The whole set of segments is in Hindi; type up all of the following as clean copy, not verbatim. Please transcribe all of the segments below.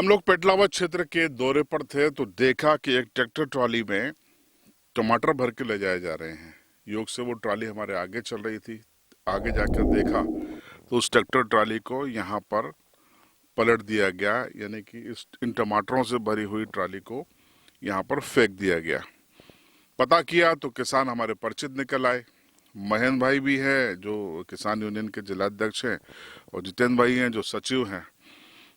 हम लोग पेटलावद क्षेत्र के दौरे पर थे तो देखा कि एक ट्रैक्टर ट्रॉली में टमाटर भर के ले जाए जा रहे हैं। योग से वो ट्रॉली हमारे आगे चल रही थी। आगे जाकर देखा तो उस ट्रैक्टर ट्रॉली को यहाँ पर पलट दिया गया, यानी कि इस इन टमाटरों से भरी हुई ट्रॉली को यहाँ पर फेंक दिया गया। पता किया तो किसान हमारे परिचित निकल आए। महेंद्र भाई भी है जो किसान यूनियन के जिलाध्यक्ष हैं, और जितेंद्र भाई हैं जो सचिव हैं।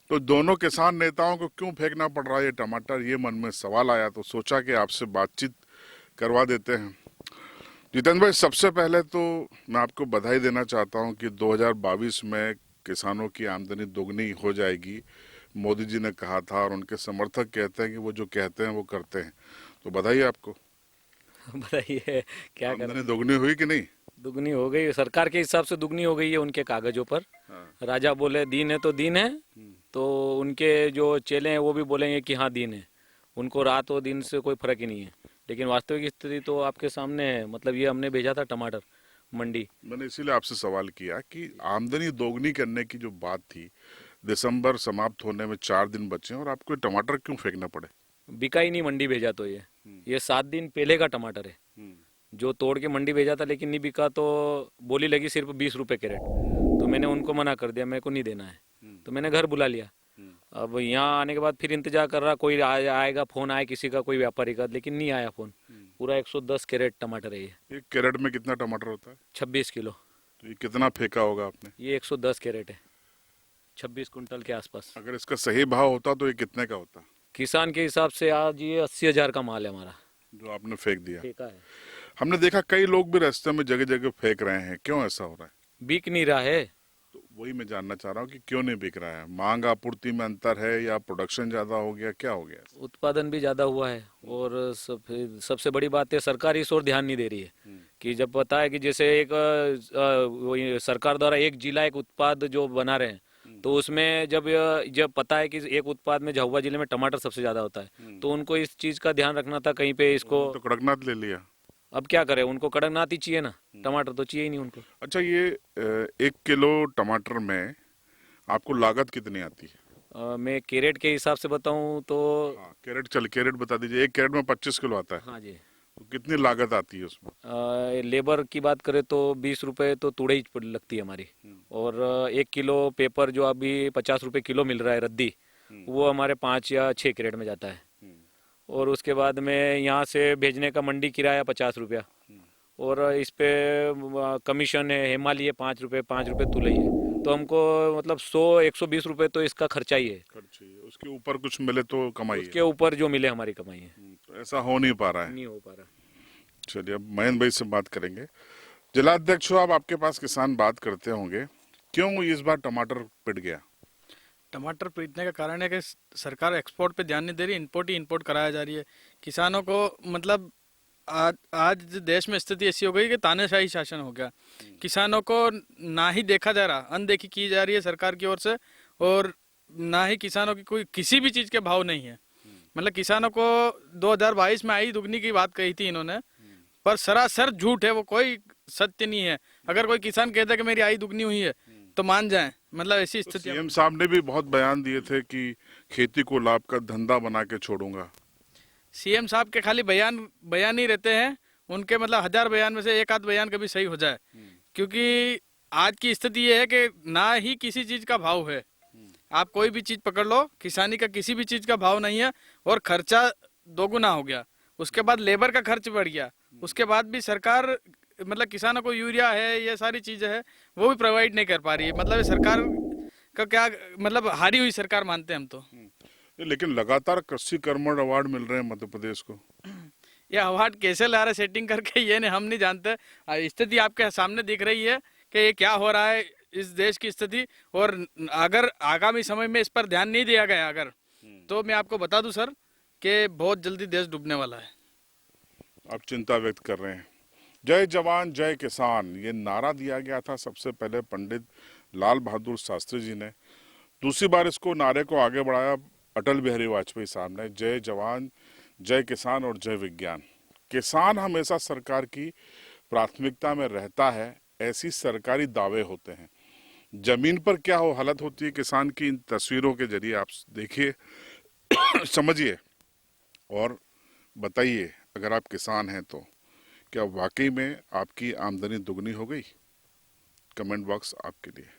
तो दोनों किसान नेताओं को क्यों फेंकना पड़ रहा है ये टमाटर, ये मन में सवाल आया। तो सोचा कि आपसे बातचीत करवा देते हैं। जितेंद्र भाई, सबसे पहले तो मैं आपको बधाई देना चाहता हूं कि 2022 में किसानों की आमदनी दोगुनी हो जाएगी, मोदी जी ने कहा था, और उनके समर्थक कहते हैं कि वो जो कहते हैं वो करते हैं। तो बधाई आपको। बताइए क्या करें। आमदनी दोगुनी हुई कि नहीं? दुगनी हो गई, सरकार के हिसाब से दुगनी हो गई है उनके कागजों पर। हाँ। राजा बोले दीन है तो दीन है, तो उनके जो चेले हैं वो भी बोलेंगे कि हाँ दीन है। उनको रात और दिन से कोई फर्क ही नहीं है। लेकिन वास्तविक स्थिति तो आपके सामने है। मतलब ये हमने भेजा था टमाटर मंडी। मैंने इसीलिए आपसे सवाल किया कि आमदनी दोगुनी करने की जो बात थी, दिसंबर समाप्त होने में 4 दिन बचे हैं और आपको ये टमाटर क्यों फेंकना पड़े? बिका ही नहीं मंडी भेजा तो ये 7 दिन पहले का टमाटर है जो तोड़ के मंडी भेजा था, लेकिन नहीं बिका। तो बोली लगी सिर्फ 20 रुपए कैरेट। तो मैंने उनको मना कर दिया, मेरे को नहीं देना है। तो मैंने घर बुला लिया। अब यहाँ आने के बाद फिर इंतजार कर रहा, कोई आएगा, फोन आए किसी का, कोई व्यापारी का, लेकिन नहीं आया फोन। पूरा 110 कैरेट टमाटर है ये। एक कैरेट में कितना टमाटर होता है? 26 किलो। तो ये कितना फेंका होगा आपने? ये 110 कैरेट है, 26 कुंटल के आसपास। अगर इसका सही भाव होता तो ये कितने का होता किसान के हिसाब से आज ये 80,000 का माल है हमारा, जो आपने फेंक दिया? ठेका है। हमने देखा कई लोग भी रास्ते में जगह जगह फेंक रहे हैं, क्यों ऐसा हो रहा है? बिक नहीं रहा है। तो वही मैं जानना चाह रहा हूँ कि क्यों नहीं बिक रहा है। मांग आपूर्ति में अंतर है या प्रोडक्शन ज्यादा हो गया, क्या हो गया? उत्पादन भी ज़्यादा हुआ है, और सबसे बड़ी बात है सरकार इस ओर ध्यान नहीं दे रही है। कि जब पता है कि जैसे एक वही सरकार द्वारा एक जिला एक उत्पाद जो बना रहे हैं, तो उसमें जब पता है कि एक उत्पाद में झाबुआ जिले में टमाटर सबसे ज़्यादा होता है, तो उनको इस चीज़ का ध्यान रखना था कहीं पे इसको। तो कड़कनाथ ले लिया। अब क्या करें, उनको कड़कनाथ ही चाहिए ना, टमाटर तो चाहिए ही नहीं उनको। अच्छा, ये 1 किलो टमाटर में आपको लागत कितनी आती है? मैं कैरेट के हिसाब से बताऊं तो। हाँ, कैरेट बता दीजिए। 1 कैरेट में 25 किलो आता है। हाँ जी। तो कितनी लागत आती है उसमें? लेबर की बात करें तो 20 रुपए तो तुड़े ही लगती है हमारी। और 1 किलो पेपर जो अभी 50 रुपए किलो मिल रहा है रद्दी, वो हमारे 5 या 6 कैरेट में जाता है। और उसके बाद में यहाँ से भेजने का मंडी किराया 50 रुपया, और इस पे कमीशन है, हिमालय 5 रुपए, 5 रुपए तुलई है। तो हमको मतलब 100-120 रुपए तो इसका खर्चा ही है। खर्च चाहिए, उसके ऊपर कुछ मिले तो कमाई उसके है। ऊपर जो मिले हमारी कमाई है। तो ऐसा हो नहीं पा रहा है। नहीं हो पा रहा। चलिए, अब महेंद्र भाई से बात करेंगे। जिलाध्यक्ष हो आप, आपके पास किसान बात करते होंगे, क्यों इस बार टमाटर पिट गया? टमाटर पीटने का कारण है कि सरकार एक्सपोर्ट पे ध्यान नहीं दे रही, इंपोर्ट ही इंपोर्ट कराया जा रही है किसानों को। मतलब आज देश में स्थिति ऐसी हो गई कि तानाशाही शासन हो गया। किसानों को ना ही देखा जा रहा, अनदेखी की जा रही है सरकार की ओर से, और ना ही किसानों की कोई किसी भी चीज के भाव नहीं है। मतलब किसानों को 2022 में आई दुगनी की बात कही थी इन्होंने, पर सरासर झूठ है वो, कोई सत्य नहीं है। अगर कोई किसान कहता है कि मेरी आई दुगनी हुई है तो मान जाएं। मतलब ऐसी तो स्थिति। सीएम साहब ने भी बहुत बयान दिए थे कि खेती को लाभ का धंधा बना के छोड़ूंगा। सीएम साहब के खाली बयान ही रहते हैं। उनके मतलब 1000 बयान में से एक आध बयान कभी सही हो जाए। क्योंकि आज की स्थिति ये है कि ना ही किसी चीज का भाव है। आप कोई भी चीज पकड़ लो, किसानी का किसी भी चीज का भाव नहीं है, और खर्चा दोगुना हो गया। उसके बाद लेबर का खर्च बढ़ गया। उसके बाद भी सरकार मतलब किसानों को यूरिया है, ये सारी चीजें है, वो भी प्रोवाइड नहीं कर पा रही है। मतलब ये सरकार का क्या, मतलब हारी हुई सरकार मानते हैं हम तो। लेकिन लगातार कृषि कर्मण अवार्ड मिल रहे हैं मध्य प्रदेश को। ये अवार्ड कैसे ला रहे सेटिंग करके, ये नहीं, हम नहीं जानते। स्थिति आपके सामने दिख रही है कि ये क्या हो रहा है इस देश की स्थिति। और अगर आगामी समय में इस पर ध्यान नहीं दिया गया अगर, तो मैं आपको बता दूं सर कि बहुत जल्दी देश डूबने वाला है। आप चिंता व्यक्त कर रहे हैं। जय जवान जय किसान, ये नारा दिया गया था सबसे पहले पंडित लाल बहादुर शास्त्री जी ने। दूसरी बार इसको नारे को आगे बढ़ाया अटल बिहारी वाजपेयी साहब ने। जय जवान जय किसान और जय विज्ञान। किसान हमेशा सरकार की प्राथमिकता में रहता है, ऐसी सरकारी दावे होते हैं। जमीन पर क्या हो हालत होती है किसान की, इन तस्वीरों के जरिए आप देखिए, समझिए और बताइए, अगर आप किसान हैं तो क्या वाकई में आपकी आमदनी दुगनी हो गई? कमेंट बॉक्स आपके लिए।